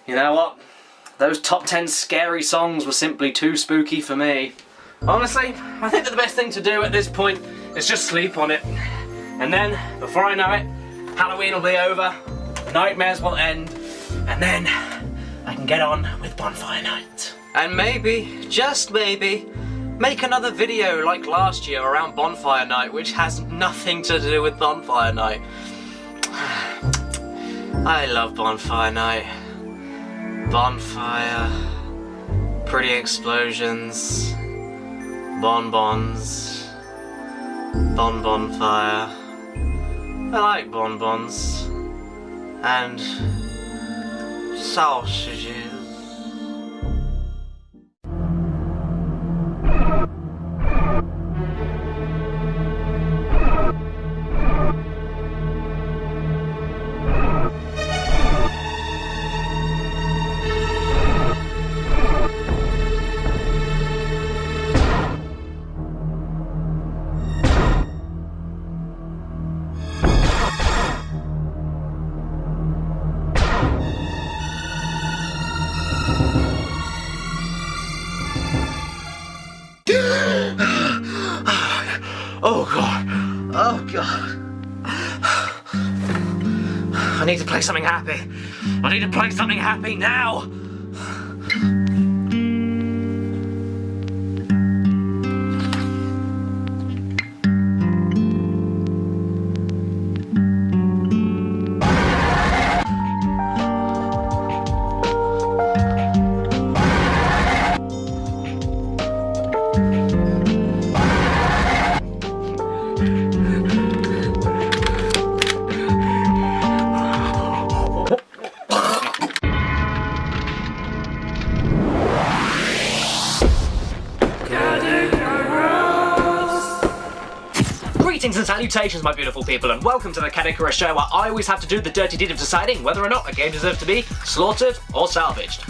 You know what? Those top 10 scary songs were simply too spooky for me. Honestly, I think that the best thing to do at this point is just sleep on it. And then, before I know it, Halloween will be over, nightmares will end, and then I can get on with Bonfire Night. And maybe, just maybe, make another video like last year around Bonfire Night, which has nothing to do with Bonfire Night. I love Bonfire Night. Bonfire, pretty explosions, bonbons, bonfire. I like bonbons and sausages. Oh god. Oh god. I need to play something happy. I need to play something happy now. Greetings and salutations, my beautiful people, and welcome to the Caddicarus show, where I always have to do the dirty deed of deciding whether or not a game deserves to be slaughtered or salvaged.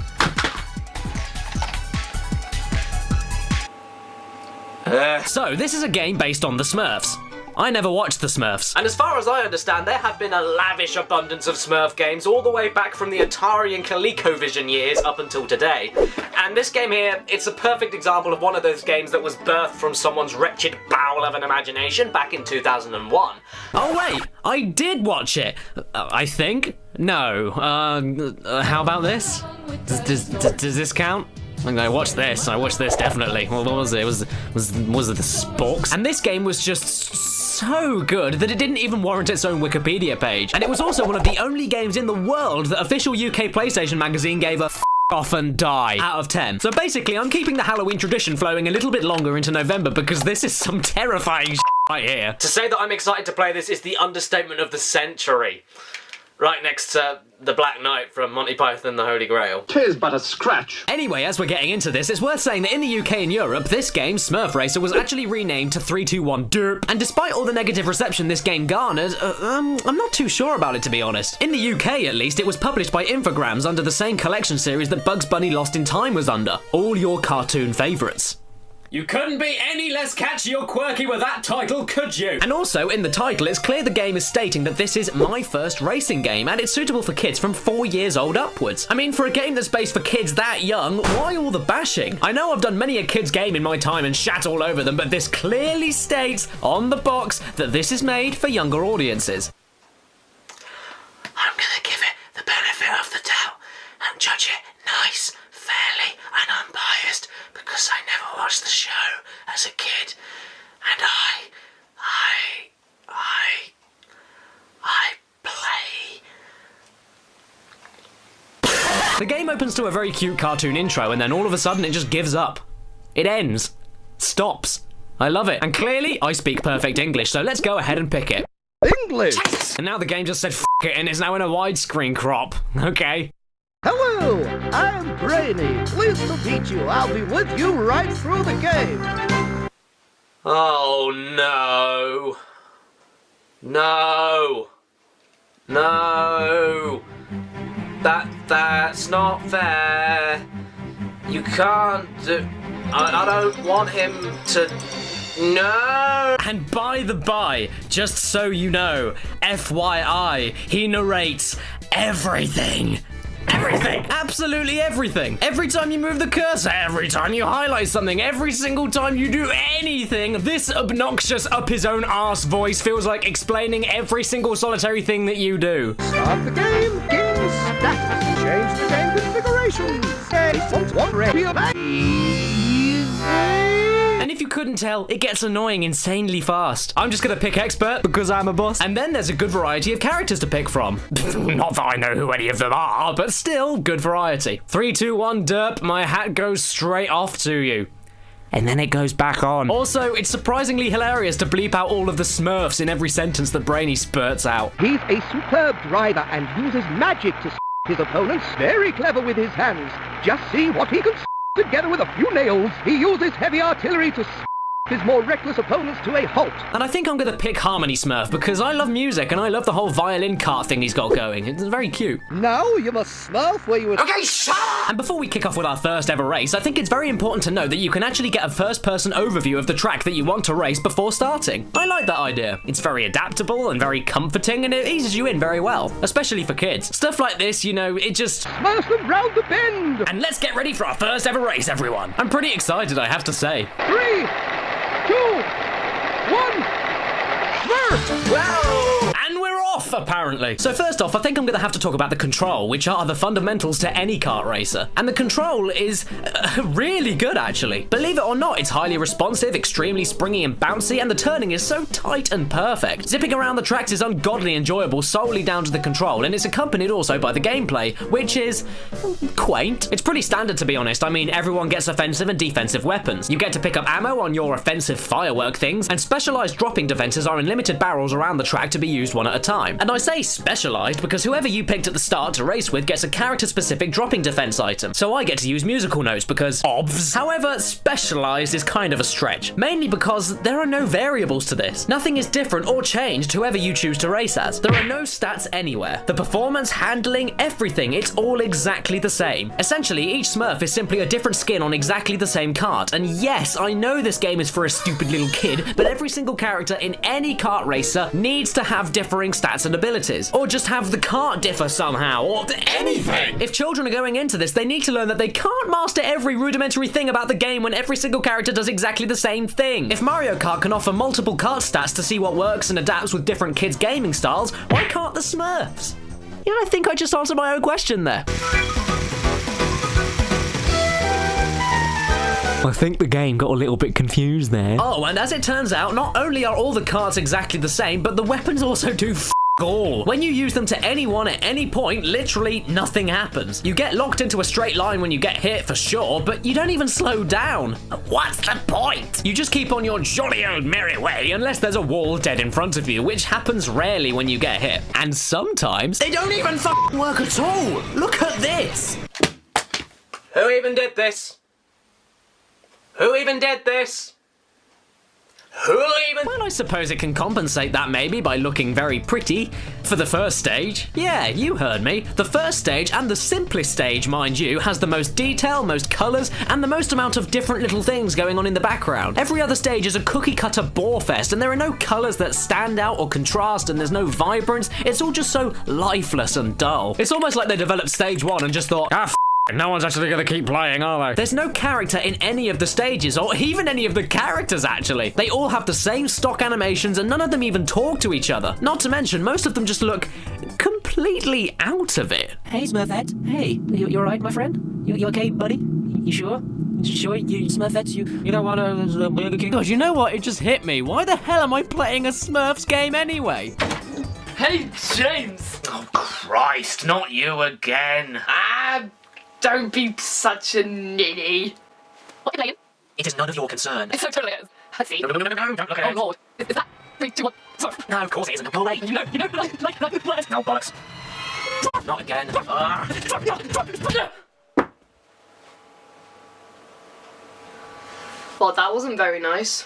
So, this is a game based on the Smurfs. I never watched the Smurfs. And as far as I understand, there have been a lavish abundance of Smurf games all the way back from the Atari and ColecoVision years up until today. And this game here, it's a perfect example of one of those games that was birthed from someone's wretched bowel of an imagination back in 2001. Oh wait, I did watch it. I think? No. How about this? Does this count? I watched this. I watched this definitely. What was it? Was it the Sporks? And this game was just so good that it didn't even warrant its own Wikipedia page. And it was also one of the only games in the world that official UK PlayStation magazine gave a f off and die out of 10. So basically, I'm keeping the Halloween tradition flowing a little bit longer into November because this is some terrifying shit right here. To say that I'm excited to play this is the understatement of the century. Right next to the Black Knight from Monty Python and the Holy Grail. 'Tis but a scratch. Anyway, as we're getting into this, it's worth saying that in the UK and Europe, this game, Smurf Racer, was actually renamed to 321 Derp. And despite all the negative reception this game garnered, I'm not too sure about it, to be honest. In the UK, at least, it was published by Infogrames under the same collection series that Bugs Bunny Lost in Time was under. All your cartoon favourites. You couldn't be any less catchy or quirky with that title, could you? And also, in the title, it's clear the game is stating that this is my first racing game, and it's suitable for kids from 4 years old upwards. I mean, for a game that's based for kids that young, why all the bashing? I know I've done many a kid's game in my time and shat all over them, but this clearly states on the box that this is made for younger audiences. I'm gonna give it the benefit of the doubt and judge it nice, fairly, and unbiased, because I never watched the show as a kid, and I play. The game opens to a very cute cartoon intro, and then all of a sudden it just gives up. It ends. Stops. I love it. And clearly, I speak perfect English, so let's go ahead and pick it. English! And now the game just said f it and is now in a widescreen crop. Okay. Hello, I'm Brainy. Pleased to meet you. I'll be with you right through the game. Oh no. No. No. That's not fair. You can't do... I don't want him to... No! And by the by, just so you know, FYI, he narrates everything. Everything! Absolutely everything! Every time you move the cursor, every time you highlight something, every single time you do anything, this obnoxious up-his-own-arse voice feels like explaining every single solitary thing that you do. Start the game, gain status, change the game configuration, say, font one radio back. And if you couldn't tell, it gets annoying insanely fast. I'm just gonna pick expert because I'm a boss. And then there's a good variety of characters to pick from. Not that I know who any of them are, but still, good variety. 3, 2, 1, derp, my hat goes straight off to you. And then it goes back on. Also, it's surprisingly hilarious to bleep out all of the Smurfs in every sentence that Brainy spurts out. He's a superb driver and uses magic to his opponents. Very clever with his hands. Just see what he can together with a few nails. He uses heavy artillery to his more reckless opponents to a halt. And I think I'm gonna pick Harmony Smurf because I love music and I love the whole violin cart thing he's got going. It's very cute. Now you must Smurf where you would... Okay, shut up! And before we kick off with our first ever race, I think it's very important to note that you can actually get a first-person overview of the track that you want to race before starting. I like that idea. It's very adaptable and very comforting and it eases you in very well, especially for kids. Stuff like this, you know, it just... Smurf them round the bend! And let's get ready for our first ever race, everyone. I'm pretty excited, I have to say. 3, 2, 1, Smurf! Wow! And we're off, apparently. So first off, I think I'm going to have to talk about the control, which are the fundamentals to any kart racer. And the control is really good, actually. Believe it or not, it's highly responsive, extremely springy and bouncy, and the turning is so tight and perfect. Zipping around the tracks is ungodly enjoyable solely down to the control, and it's accompanied also by the gameplay, which is quaint. It's pretty standard, to be honest. I mean, everyone gets offensive and defensive weapons. You get to pick up ammo on your offensive firework things, and specialized dropping defenses are in limited barrels around the track to be used one at a time. And I say specialized because whoever you picked at the start to race with gets a character-specific dropping defense item. So I get to use musical notes because obvs. However, specialized is kind of a stretch, mainly because there are no variables to this. Nothing is different or changed whoever you choose to race as. There are no stats anywhere. The performance, handling, everything, it's all exactly the same. Essentially, each Smurf is simply a different skin on exactly the same kart. And yes, I know this game is for a stupid little kid, but every single character in any kart racer needs to have differing stats and abilities, or just have the kart differ somehow, or anything. If children are going into this, they need to learn that they can't master every rudimentary thing about the game when every single character does exactly the same thing. If Mario Kart can offer multiple kart stats to see what works and adapts with different kids' gaming styles, why can't the Smurfs? Yeah, I think I just answered my own question there. I think the game got a little bit confused there. Oh, and as it turns out, not only are all the carts exactly the same, but the weapons also do all. When you use them to anyone at any point, literally nothing happens. You get locked into a straight line when you get hit for sure, but you don't even slow down. What's the point? You just keep on your jolly old merry way unless there's a wall dead in front of you, which happens rarely when you get hit. And sometimes they don't even work at all. Look at this. Who even did this? Who even did this? Well, I suppose it can compensate that maybe by looking very pretty. For the first stage, yeah, you heard me. The first stage, and the simplest stage, mind you, has the most detail, most colours, and the most amount of different little things going on in the background. Every other stage is a cookie-cutter bore fest, and there are no colours that stand out or contrast, and there's no vibrance. It's all just so lifeless and dull. It's almost like they developed stage 1 and just thought, no one's actually gonna keep playing, are they? There's no character in any of the stages, or even any of the characters, actually. They all have the same stock animations, and none of them even talk to each other. Not to mention, most of them just look completely out of it. Hey, Smurfette. Hey, you alright, my friend? You okay, buddy? You sure? Sure, you Smurfette, you don't want to Burger King? God, you know what? It just hit me. Why the hell am I playing a Smurfs game anyway? Hey, James! Oh, Christ, not you again. Don't be such a ninny. What are you playing? It is none of your concern. It so totally is. Let's see. No, don't look at Oh it. lord. Is that 3, 2, 1, sorry. No, of course it isn't. Go away. You know, like. No, bollocks. Not again. Well, that wasn't very nice.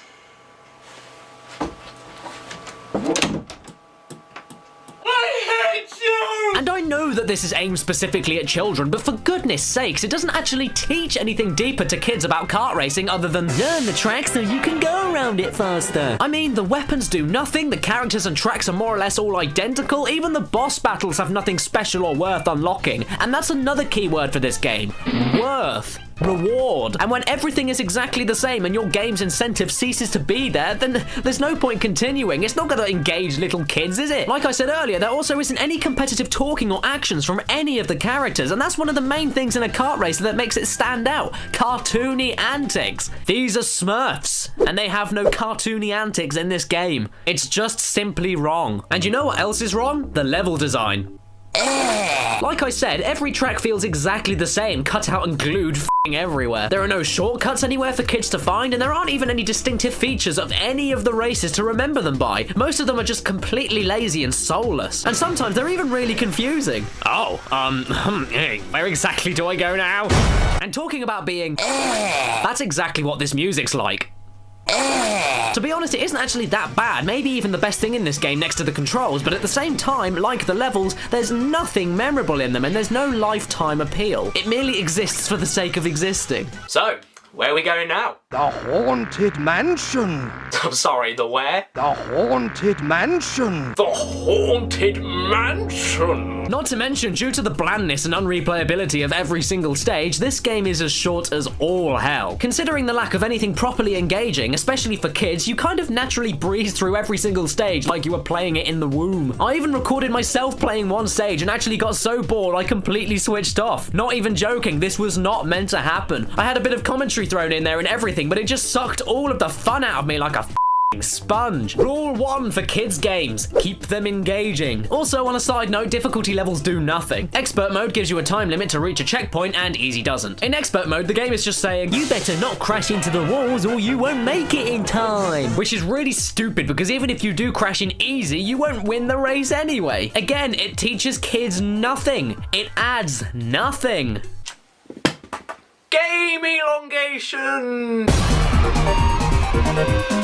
And I know that this is aimed specifically at children, but for goodness sakes, it doesn't actually teach anything deeper to kids about kart racing other than learn the track so you can go around it faster. I mean, the weapons do nothing, the characters and tracks are more or less all identical, even the boss battles have nothing special or worth unlocking, and that's another key word for this game. Worth. Reward. And when everything is exactly the same and your game's incentive ceases to be there, then there's no point continuing. It's not going to engage little kids, is it? Like I said earlier, there also isn't any competitive talking or actions from any of the characters, and that's one of the main things in a kart racer that makes it stand out. Cartoony antics. These are Smurfs, and they have no cartoony antics in this game. It's just simply wrong. And you know what else is wrong? The level design. Like I said, every track feels exactly the same, cut out and glued everywhere. There are no shortcuts anywhere for kids to find, and there aren't even any distinctive features of any of the races to remember them by. Most of them are just completely lazy and soulless, and sometimes they're even really confusing. Oh, where exactly do I go now? And talking about being, that's exactly what this music's like. To be honest, it isn't actually that bad, maybe even the best thing in this game next to the controls, but at the same time, like the levels, there's nothing memorable in them and there's no lifetime appeal. It merely exists for the sake of existing. So, where are we going now? The Haunted Mansion. I'm sorry, the where? The Haunted Mansion. The Haunted Mansion! Not to mention, due to the blandness and unreplayability of every single stage, this game is as short as all hell. Considering the lack of anything properly engaging, especially for kids, you kind of naturally breeze through every single stage like you were playing it in the womb. I even recorded myself playing one stage and actually got so bored I completely switched off. Not even joking, this was not meant to happen. I had a bit of commentary thrown in there and everything, but it just sucked all of the fun out of me like a sponge. Rule 1 for kids games: keep them engaging. Also, on a side note, difficulty levels do nothing. Expert mode gives you a time limit to reach a checkpoint, and easy doesn't. In expert mode, the game is just saying, you better not crash into the walls or you won't make it in time. Which is really stupid, because even if you do crash in easy, you won't win the race anyway. Again, it teaches kids nothing. It adds nothing. Game elongation!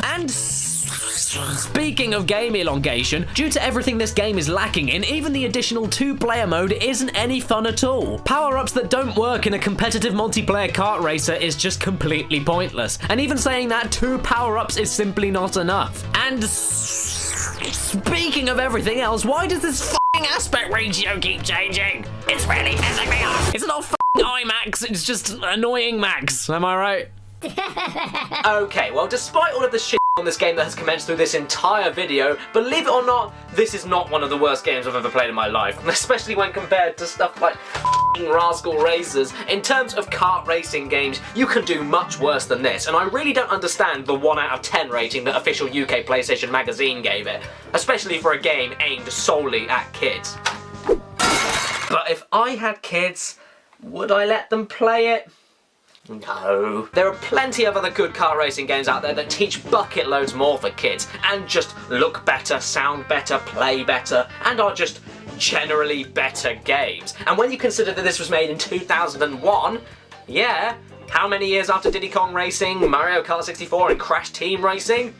And speaking of game elongation, due to everything this game is lacking in, even the additional 2-player mode isn't any fun at all. Power-ups that don't work in a competitive multiplayer kart racer is just completely pointless. And even saying that 2 power-ups is simply not enough. And speaking of everything else, why does this f***ing aspect ratio keep changing? It's really pissing me off. It's not f***ing IMAX, it's just annoying Max. Am I right? Okay, well, despite all of the shit on this game that has commenced through this entire video, believe it or not, this is not one of the worst games I've ever played in my life, especially when compared to stuff like Rascal Racers. In terms of kart racing games, you can do much worse than this, and I really don't understand the 1 out of 10 rating that official UK PlayStation Magazine gave it, especially for a game aimed solely at kids. But if I had kids, would I let them play it? No. There are plenty of other good kart racing games out there that teach bucket loads more for kids, and just look better, sound better, play better, and are just generally better games. And when you consider that this was made in 2001, yeah, how many years after Diddy Kong Racing, Mario Kart 64 and Crash Team Racing?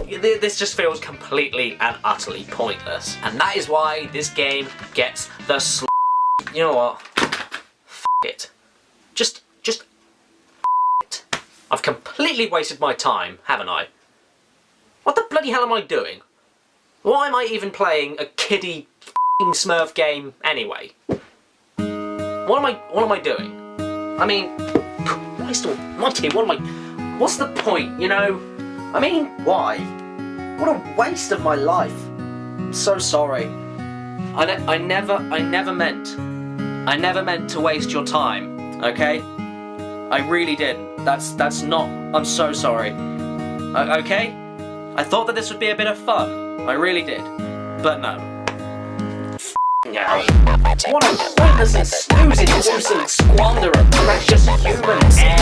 This just feels completely and utterly pointless. And that is why this game gets the You know what? F it. Just I've completely wasted my time, haven't I? What the bloody hell am I doing? Why am I even playing a kiddie f***ing Smurf game anyway? What am I doing? I mean, Christ almighty, what's the point, you know? I mean, why? What a waste of my life. I'm so sorry. I never meant to waste your time, okay? I really didn't. That's not... I'm so sorry. Okay? I thought that this would be a bit of fun. I really did. But no. No. What a pointless and snoozing nuisance squander of precious human air.